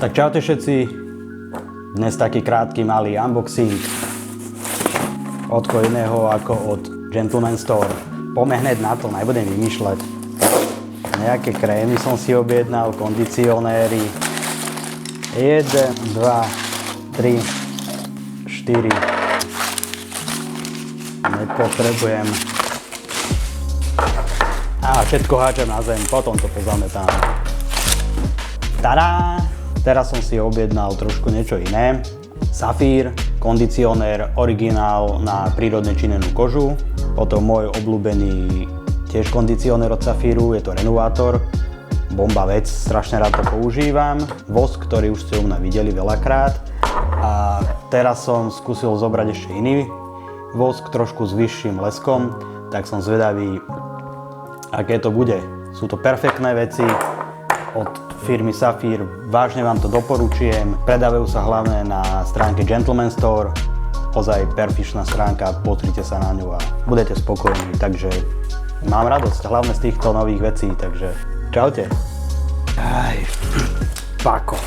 Tak čaute všetci, dnes taký krátky malý unboxing od koho iného ako od Gentleman Store. Poďme hneď na to, nebudem vymýšľať. Nejaké krémy som si objednal, kondicionéry. 1, 2, 3, 4. Nepotrebujem. A všetko háčem na zem, potom to pozametám. Tada! Teraz som si objednal trošku niečo iné. Safír, kondicionér, originál na prírodne činenú kožu. Potom môj obľúbený tiež kondicionér od Safíru, je to Renovator. Bomba vec, strašne rád to používam. Vosk, ktorý už ste u mňa videli veľakrát. A teraz som skúsil zobrať ešte iný vosk, trošku s vyšším leskom. Tak som zvedavý, aké to bude. Sú to perfektné veci od firmy Safír, vážne vám to doporučujem. Predávajú sa hlavne na stránke Gentleman Store. Ozaj perfektná stránka, pozrite sa na ňu a budete spokojní. Takže mám radosť, hlavne z týchto nových vecí, takže čaute. Aj, pako.